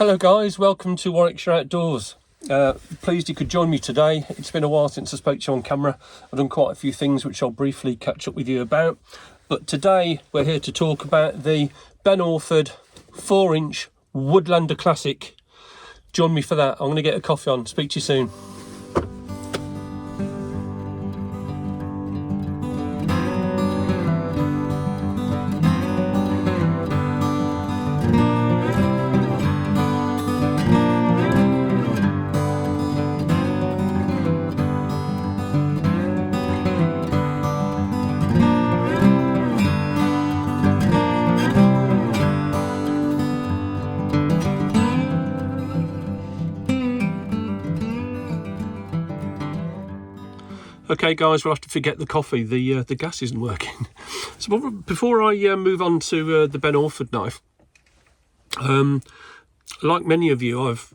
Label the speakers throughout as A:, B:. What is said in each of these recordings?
A: Hello guys, welcome to Warwickshire Outdoors. Pleased you could join me today. It's been a while since I spoke to you on camera. I've done quite a few things which I'll briefly catch up with you about. But today we're here to talk about the Ben Orford 4-inch Woodlander Classic. Join me for that. I'm going to get a coffee on. Speak to you soon. Okay guys, we'll have to forget the coffee, the gas isn't working. So before I move on to the Ben Orford knife, like many of you, I've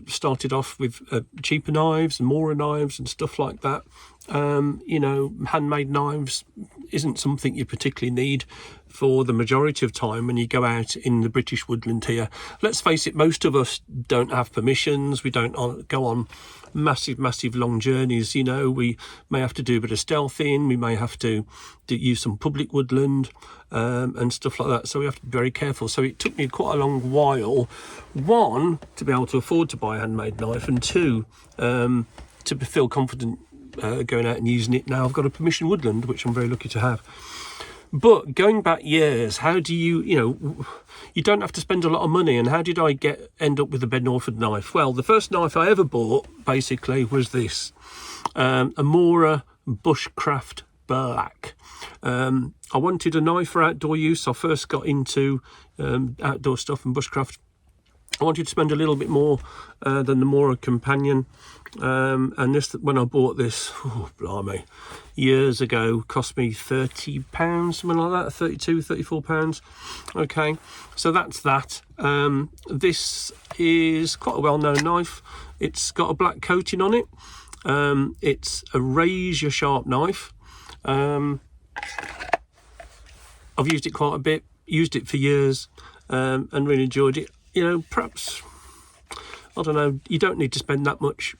A: started off with cheaper knives and Mora knives and stuff like that. Handmade knives isn't something you particularly need for the majority of time when you go out in the British woodland here. Let's face it, most of us don't have permissions. We don't go on massive long journeys. We may have to do a bit of stealthing, we may have to use some public woodland and stuff like that, so we have to be very careful. So it took me quite a long while, one, to be able to afford to buy a handmade knife, and two, to feel confident going out and using it. Now I've got a permission woodland, which I'm very lucky to have. But going back years, how do you don't have to spend a lot of money, and how did I end up with a Ben Orford knife? Well, the first knife I ever bought basically was this, a Mora Bushcraft Black. I wanted a knife for outdoor use. I first got into outdoor stuff and bushcraft. I wanted to spend a little bit more than the Mora Companion, and this, when I bought this, blimey, years ago, cost me £30, something like that, £32, £34. Okay, so that's that. This is quite a well-known knife. It's got a black coating on it. It's a razor sharp knife. I've used it quite a bit, used it for years, and really enjoyed it. Perhaps, I don't know, you don't need to spend that much.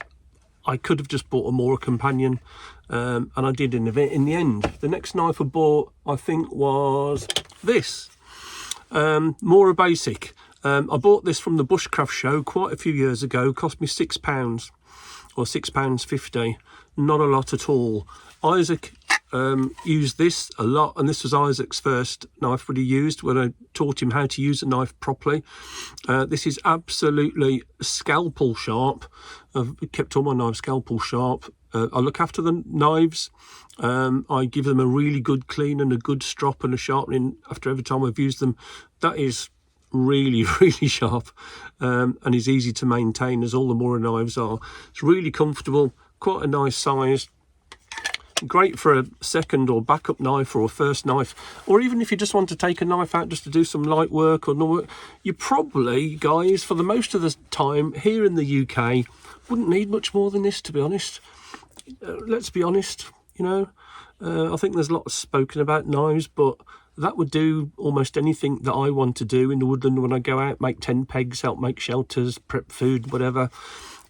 A: I could have just bought a Mora Companion, and I did in the end. The next knife I bought, I think, was this, Mora Basic. I bought this from the Bushcraft show quite a few years ago. Cost me £6 or £6.50. Not a lot at all. Isaac used this a lot, and this was Isaac's first knife that he used when I taught him how to use a knife properly. This is absolutely scalpel sharp. I've kept all my knives scalpel sharp. I look after the knives. I give them a really good clean and a good strop and a sharpening after every time I've used them. That is really sharp, and is easy to maintain, as all the Mora knives are. It's really comfortable, quite a nice size. Great for a second or backup knife or a first knife, or even if you just want to take a knife out just to do some light work or no work. You probably, guys, for the most of the time here in the UK, wouldn't need much more than this, to be honest. Let's be honest, I think there's lots spoken about knives, but that would do almost anything that I want to do in the woodland when I go out, make tent pegs, help make shelters, prep food, whatever.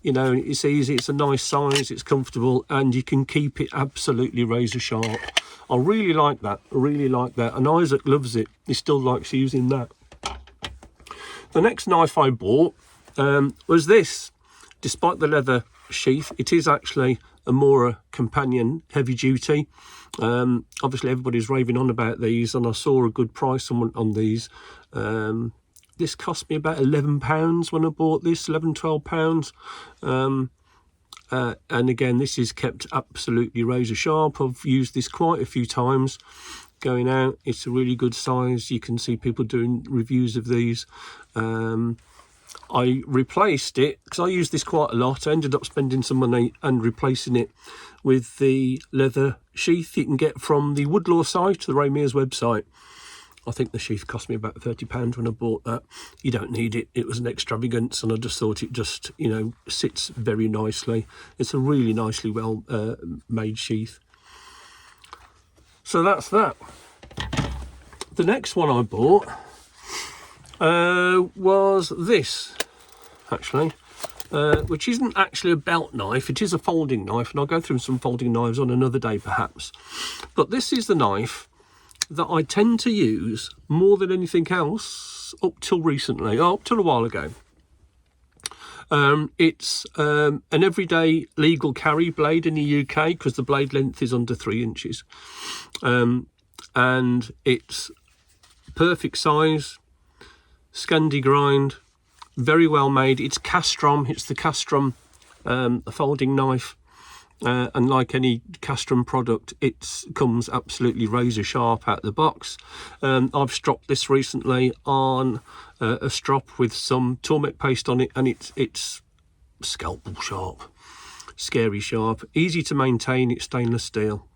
A: It's easy, it's a nice size, it's comfortable, and you can keep it absolutely razor sharp. I really like that, and Isaac loves it. He still likes using that. The next knife I bought was this. Despite the leather sheath, it is actually a Mora Companion heavy duty. Obviously everybody's raving on about these, and I saw a good price on these. This cost me about £11 when I bought this, £11, £12. And again, this is kept absolutely razor sharp. I've used this quite a few times going out. It's a really good size. You can see people doing reviews of these. I replaced it because I used this quite a lot. I ended up spending some money and replacing it with the leather sheath you can get from the Woodlaw site, the Ray Mears website. I think the sheath cost me about £30 when I bought that. You don't need it. It was an extravagance, and I just thought it just, sits very nicely. It's a really nicely well made sheath. So that's that. The next one I bought was this. actually, which isn't actually a belt knife. It is a folding knife, and I'll go through some folding knives on another day perhaps. But this is the knife that I tend to use more than anything else up till recently, up till a while ago. It's an everyday legal carry blade in the UK because the blade length is under 3 inches. And it's perfect size, Scandi grind, very well made. It's Castrum, it's the Castrum folding knife. And like any Castrum product, it comes absolutely razor sharp out the box. I've stropped this recently on a strop with some turmeric paste on it, and it's scalpel sharp, scary sharp, easy to maintain. It's stainless steel.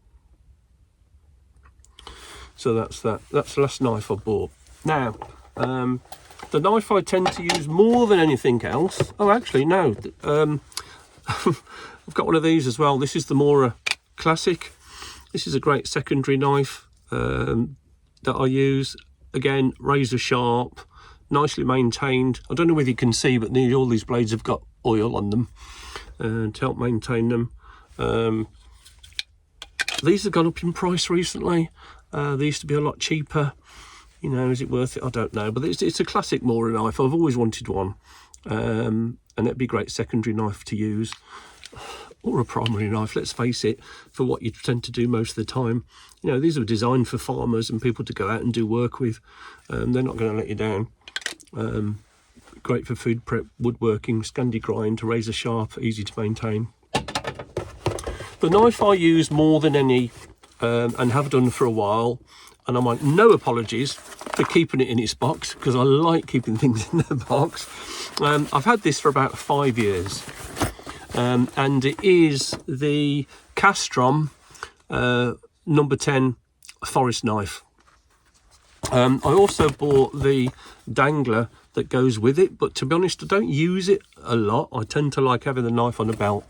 A: So that's that. That's the last knife I bought. Now, the knife I tend to use more than anything else. Oh, actually, no. I've got one of these as well. This is the Mora Classic. This is a great secondary knife that I use. Again, razor sharp, nicely maintained. I don't know whether you can see, but nearly all these blades have got oil on them to help maintain them. These have gone up in price recently. They used to be a lot cheaper. You know, is it worth it? I don't know. But it's a classic Mora knife. I've always wanted one. And it'd be a great secondary knife to use. Or a primary knife, let's face it, for what you tend to do most of the time. You know, these are designed for farmers and people to go out and do work with. They're not going to let you down. Great for food prep, woodworking, Scandi grind, razor sharp, easy to maintain. The knife I use more than any, and have done for a while, and I make no apologies for keeping it in its box, because I like keeping things in their box. I've had this for about 5 years. And it is the Castrum number 10 forest knife. I also bought the dangler that goes with it, but to be honest, I don't use it a lot. I tend to like having the knife on a belt.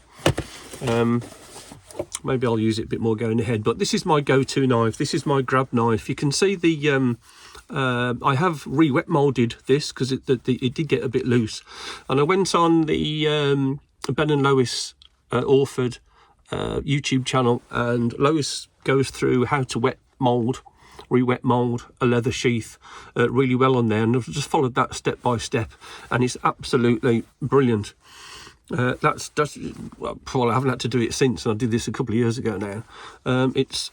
A: Maybe I'll use it a bit more going ahead, but this is my go-to knife. This is my grab knife. You can see the I have re-wet molded this because it did get a bit loose, and I went on the Ben and Lois Orford YouTube channel, and Lois goes through how to re-wet mold a leather sheath really well on there, and I've just followed that step by step, and it's absolutely brilliant. That's well, I haven't had to do it since, and I did this a couple of years ago now. It's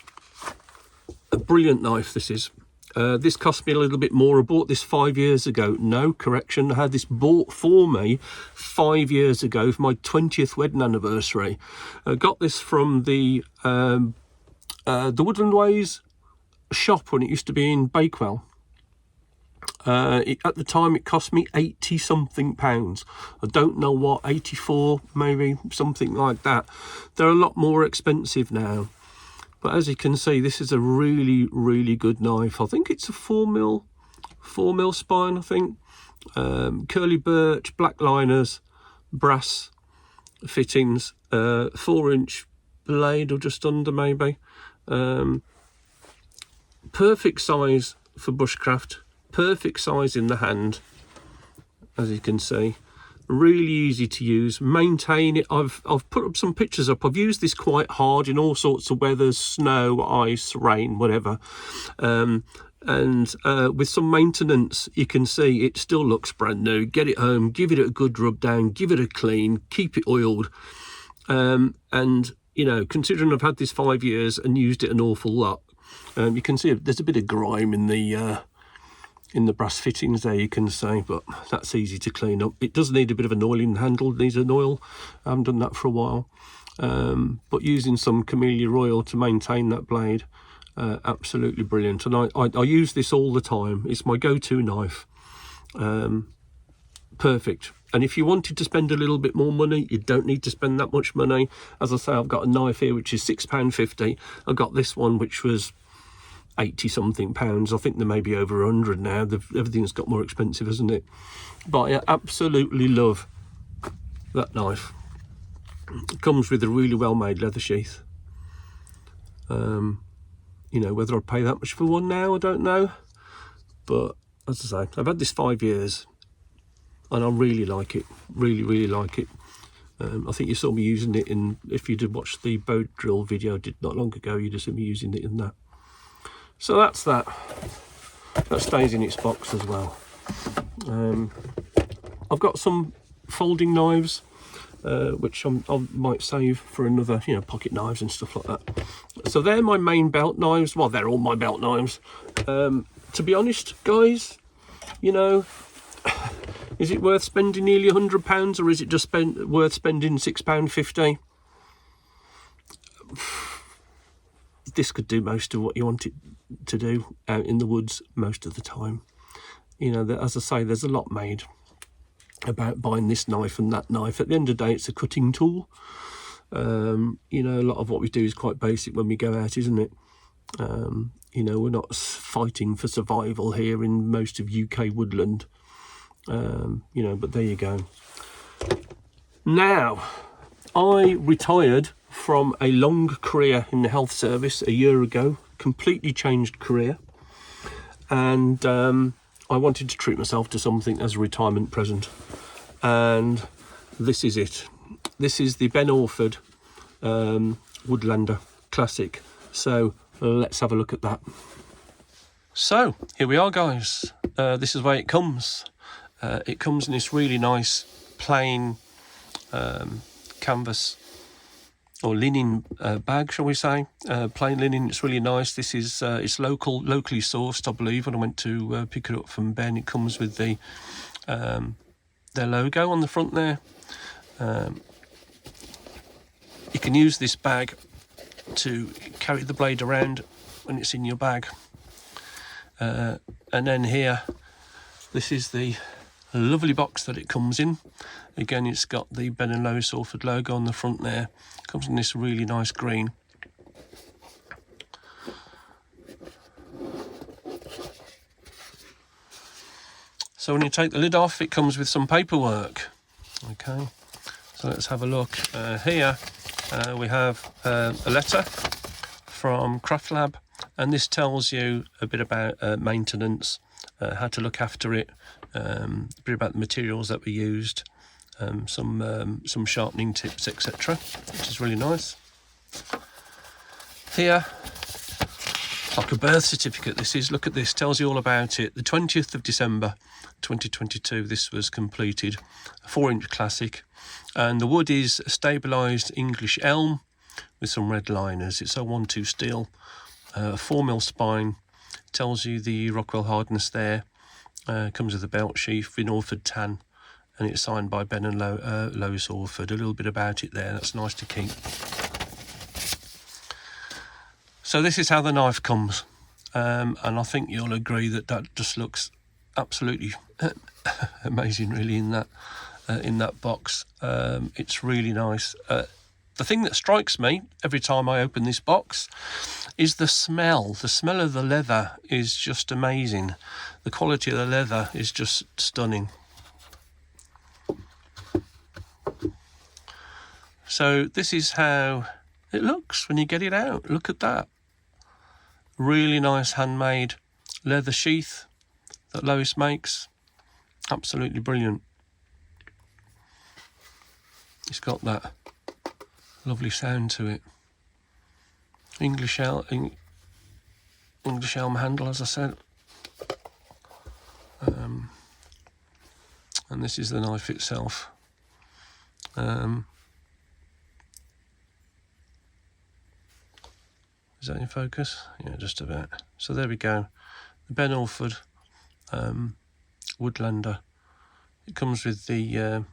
A: a brilliant knife, this is. This cost me a little bit more. I bought this 5 years ago. No, correction. I had this bought for me 5 years ago for my 20th wedding anniversary. I got this from the Woodland Ways shop when it used to be in Bakewell. At the time, it cost me 80 something pounds. I don't know what, 84 maybe, something like that. They're a lot more expensive now. But as you can see, this is a really, really good knife. I think it's a 4mm spine, I think. Curly birch, black liners, brass fittings, 4-inch blade or just under maybe. Perfect size for bushcraft, perfect size in the hand, as you can see. Really easy to use, maintain it. I've put up some pictures up. I've used this quite hard in all sorts of weathers, snow, ice, rain, whatever. And with some maintenance, you can see it still looks brand new. Get it home, give it a good rub down, give it a clean, keep it oiled. And, you know, considering I've had this 5 years and used it an awful lot, you can see there's a bit of grime in the brass fittings there, you can say, but that's easy to clean up. It does need a bit of an oiling handle, it needs an oil. I haven't done that for a while. But using some camellia oil to maintain that blade, absolutely brilliant. And I use this all the time. It's my go-to knife. Perfect. And if you wanted to spend a little bit more money, you don't need to spend that much money. As I say, I've got a knife here which is £6.50. I got this one which was 80 something pounds. I think they may be over 100 now. Everything's got more expensive, hasn't it? But I absolutely love that knife. It comes with a really well made leather sheath. You know, whether I'd pay that much for one now, I don't know, but as I say, I've had this 5 years. and I really like it, really like it. I think you saw me using it in, if you did watch the bow drill video I did not long ago, you'd have seen me using it in that. So that's that. That stays in its box as well. I've got some folding knives, which I might save for another, you know, pocket knives and stuff like that. So they're my main belt knives. Well, they're all my belt knives. To be honest, guys, you know, is it worth spending nearly £100, or is it just worth spending £6.50? This could do most of what you want it to do out in the woods most of the time. You know, as I say, there's a lot made about buying this knife and that knife. At the end of the day, it's a cutting tool. You know, a lot of what we do is quite basic when we go out, isn't it? You know, we're not fighting for survival here in most of UK woodland. You know, but there you go. Now, I retired from a long career in the health service a year ago, completely changed career, and I wanted to treat myself to something as a retirement present, and this is it. This is the Ben Orford Woodlander Classic. So let's have a look at that. So here we are, guys. This is the way it comes. It comes in this really nice plain canvas or linen bag, shall we say, plain linen. It's really nice. This is it's locally sourced, I believe. When I went to pick it up from Ben, it comes with the their logo on the front there. You can use this bag to carry the blade around when it's in your bag, and then here, this is the lovely box that it comes in. Again, it's got the Ben and Lois Orford logo on the front there. Comes in this really nice green. So when you take the lid off, it comes with some paperwork. Okay, so let's have a look. Here we have a letter from Craft Lab, and this tells you a bit about maintenance, how to look after it, a bit about the materials that were used, some sharpening tips, etc., which is really nice. Here, like a birth certificate, this is. Look at this, tells you all about it. The 20th of December 2022 this was completed, a 4-inch classic, and the wood is a stabilised English elm with some red liners. It's a 1-2 steel, 4mm spine, tells you the Rockwell hardness there, comes with a belt sheath in Orford tan, and it's signed by Ben and Lois Orford. A little bit about it there, that's nice to keep. So this is how the knife comes, and I think you'll agree that that just looks absolutely amazing, really, in that box. It's really nice. The thing that strikes me every time I open this box is the smell. The smell of the leather is just amazing. The quality of the leather is just stunning. So this is how it looks when you get it out. Look at that. Really nice handmade leather sheath that Lois makes. Absolutely brilliant. It's got that lovely sound to it. English elm handle, as I said. And this is the knife itself. Is that in focus? Yeah, just about. So there we go. The Ben Orford Woodlander. It comes with the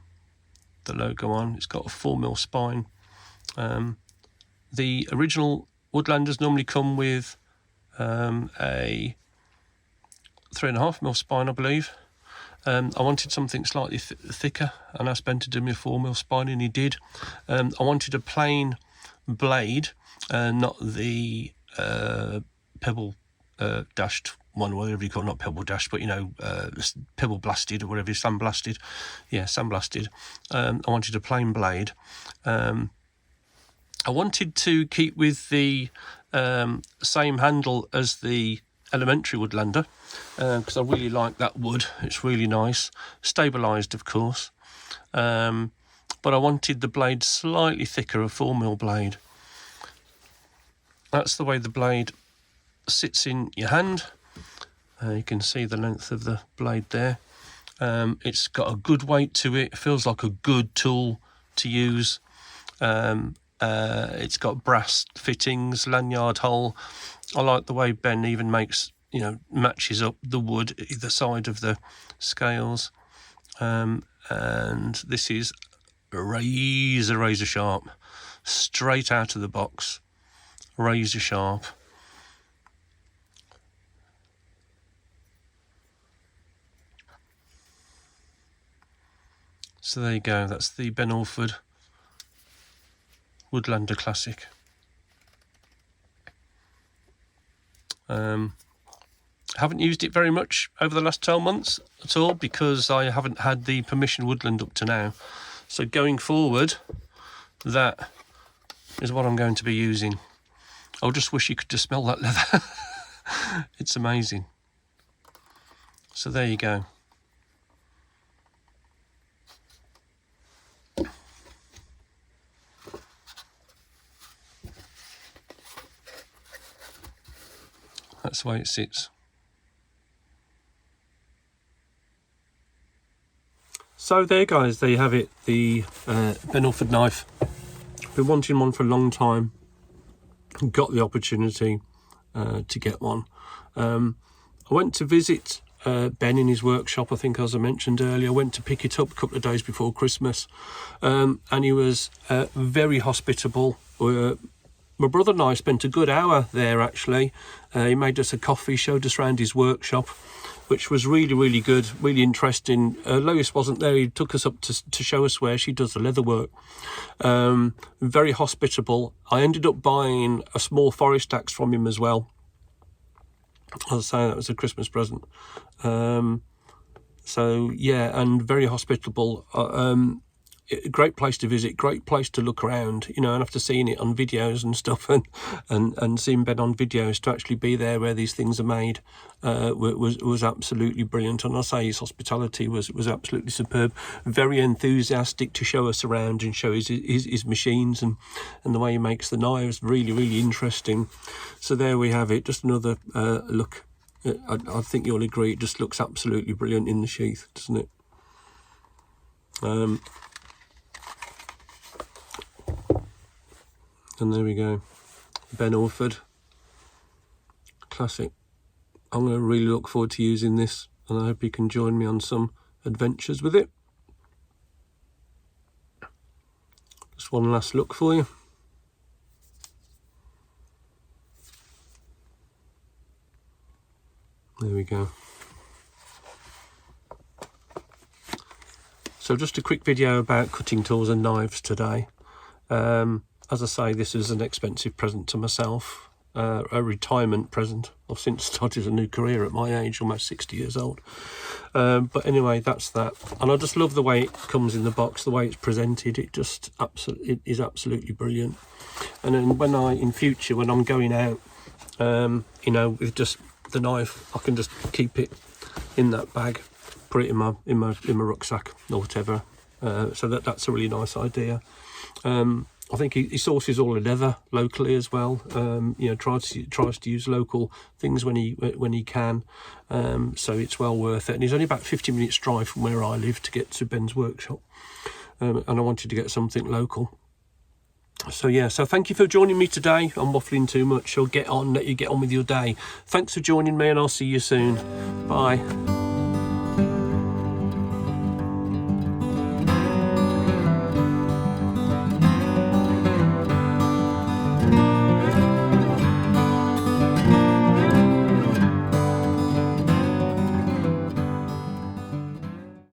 A: logo on. It's got a 4mm spine. The original Woodlanders normally come with a 3.5mm spine, I believe. I wanted something slightly thicker, and asked Ben to do me a 4mm spine, and he did. I wanted a plain blade, not the pebble dashed one, whatever you call it, not pebble dashed, but you know, pebble blasted or whatever, sandblasted. Yeah, sandblasted. I wanted a plain blade. I wanted to keep with the same handle as the elementary Woodlander, because I really like that wood. It's really nice, stabilised of course, but I wanted the blade slightly thicker, a 4mm blade. That's the way the blade sits in your hand. You can see the length of the blade there. It's got a good weight to it. It feels like a good tool to use. It's got brass fittings, lanyard hole. I like the way Ben even makes, matches up the wood either side of the scales. And this is razor sharp, straight out of the box, razor sharp. So there you go, that's the Ben Orford Woodlander Classic. Haven't used it very much over the last 12 months at all, because I haven't had the permission woodland up to now. So going forward, that is what I'm going to be using. I just wish you could just smell that leather. It's amazing. So there you go. That's the way it sits. So there guys, there you have it, the Ben Orford knife. Been wanting one for a long time, got the opportunity to get one. I went to visit Ben in his workshop, I think, as I mentioned earlier. I went to pick it up a couple of days before Christmas, and he was very hospitable. My brother and I spent a good hour there actually. He made us a coffee, showed us around his workshop, which was really good, really interesting. Lois wasn't there, he took us up to show us where she does the leather work. Very hospitable. I ended up buying a small forest axe from him as well. I was saying that was a Christmas present. So yeah, and very hospitable. Great place to visit, great place to look around, and after seeing it on videos and stuff, and seeing Ben on videos, to actually be there where these things are made was absolutely brilliant. And I say his hospitality was absolutely superb. Very enthusiastic to show us around and show his machines and the way he makes the knives. Really interesting. So there we have it, just another look. I think you'll agree, it just looks absolutely brilliant in the sheath, doesn't it? And there we go, Ben Orford Classic. I'm going to really look forward to using this, and I hope you can join me on some adventures with it. Just one last look for you. There we go. So just a quick video about cutting tools and knives today. As I say, this is an expensive present to myself, a retirement present. I've since started a new career at my age, almost 60 years old. But anyway, that's that. And I just love the way it comes in the box, the way it's presented. It just it is absolutely brilliant. And then in future, when I'm going out, with just the knife, I can just keep it in that bag, put it in my rucksack or whatever. So that's a really nice idea. I think he sources all the leather locally as well. Tries to use local things when he can. So it's well worth it. And he's only about 50 minutes drive from where I live to get to Ben's workshop. And I wanted to get something local. So yeah, so thank you for joining me today. I'm waffling too much. I'll let you get on with your day. Thanks for joining me, and I'll see you soon. Bye.